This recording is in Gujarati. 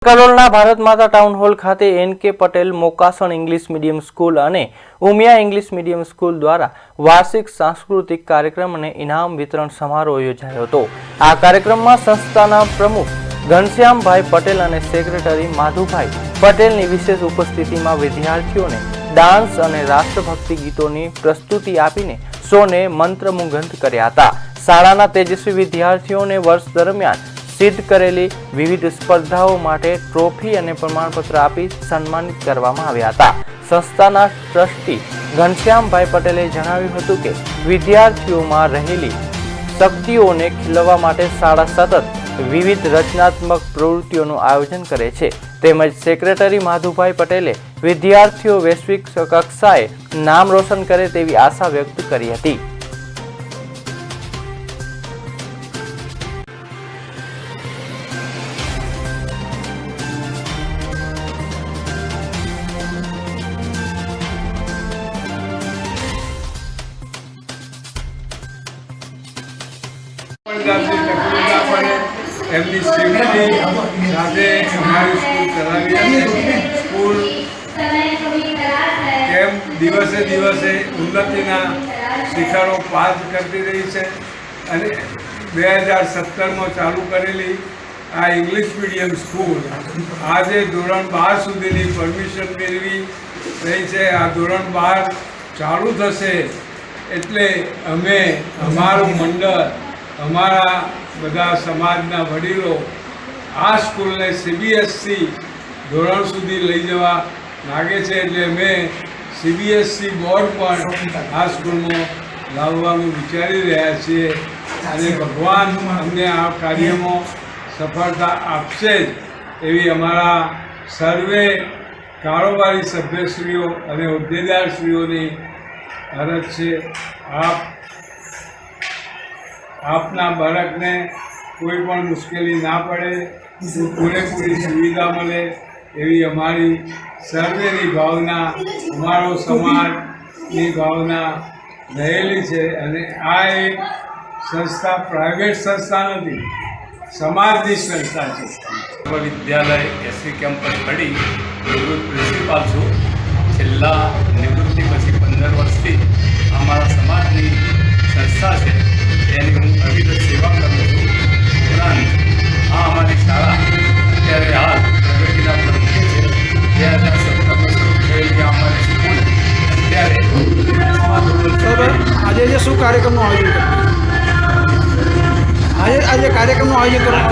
કલોલના ભારત માતા ટાઉન હોલ ખાતે એન.કે. પટેલ મોકાસણ ઇંગ્લિશ મીડિયમ સ્કૂલ અને ઉમિયા ઇંગ્લિશ મીડિયમ સ્કૂલ દ્વારા વાર્ષિક સાંસ્કૃતિક કાર્યક્રમ અને ઇનામ વિતરણ સમારોહ યોજાયો હતો। આ કાર્યક્રમમાં સંસ્થાના પ્રમુખ ઘનશ્યામભાઈ પટેલ અને સેક્રેટરી માધુભાઈ પટેલની વિશેષ ઉપસ્થિતિમાં વિદ્યાર્થીઓને ડાન્સ અને રાષ્ટ્રભક્તિ ગીતોની પ્રસ્તુતિ આપીને સૌને મંત્રમુગ્ધ કર્યા હતા। શાળાના તેજસ્વી વિદ્યાર્થીઓને વર્ષ દરમિયાન સિદ્ધ કરેલી વિવિધ સ્પર્ધાઓ માટે ટ્રોફી અને પ્રમાણપત્ર આપી સન્માનિત કરવામાં આવ્યા હતા। સંસ્થાના ટ્રસ્ટી ઘનશ્યામભાઈ પટેલે જણાવ્યું હતું કે વિદ્યાર્થીઓમાં રહેલી શક્તિઓને ખીલવવા માટે શાળા સતત વિવિધ રચનાત્મક પ્રવૃત્તિઓનું આયોજન કરે છે। તેમજ સેક્રેટરી માધુભાઈ પટેલે વિદ્યાર્થીઓ વૈશ્વિક કક્ષાએ નામ રોશન કરે તેવી આશા વ્યક્ત કરી હતી। એમની સેફટી સાથે અમારી સ્કૂલ ચલાવી છે। સ્કૂલ કેમ દિવસે દિવસે ઉન્નતિના શિખરો પાર કરતી રહી છે અને 2017માં ચાલુ કરેલી આ ઇંગ્લિશ મીડિયમ સ્કૂલ આજે ધોરણ 12 સુધીની પરમિશન મેળવી રહી છે। આ ધોરણ 12 ચાલુ થશે એટલે અમે અમારું મંડળ અમારા બધા સમાજના વડીલો આ સ્કૂલને સીબીએસસી ધોરણ સુધી લઈ જવા માગે છે। એટલે અમે સીબીએસસી બોર્ડ પણ આ સ્કૂલમાં લાવવાનું વિચારી રહ્યા છીએ અને ભગવાન અમને આ કાર્યમાં સફળતા આપશે જ એવી અમારા સર્વે કારોબારી સભ્યશ્રીઓ અને હોદ્દેદારશ્રીઓની અરજ છે। આપના બાળકને કોઈ પણ મુશ્કેલી ના પડે, પૂરેપૂરી સુવિધા મળે એવી અમારી સર્વેની ભાવના, અમારો સમાજની ભાવના રહેલી છે। અને આ એક સંસ્થા પ્રાઇવેટ સંસ્થા નથી, સમાજની સંસ્થા છે। વિદ્યાલય એસવી કેમ્પસ પડી નિવૃત્ત પ્રિન્સિપાલ છું। છેલ્લા નિવૃત્તિ પછી 15 વર્ષથી અમારા સમાજની સંસ્થા છે એની હું અવિરત સેવા કરું છું। ઉપરાંત આ અમારી શાળા અત્યારે હાલ પ્રગતિના પ્રમુખ છે। 2017માં શરૂ થયેલી આ અમારી સ્કૂલ અત્યારે આજે શું કાર્યક્રમનું આયોજન કર્યું? આજે કાર્યક્રમનું આયોજન કરવામાં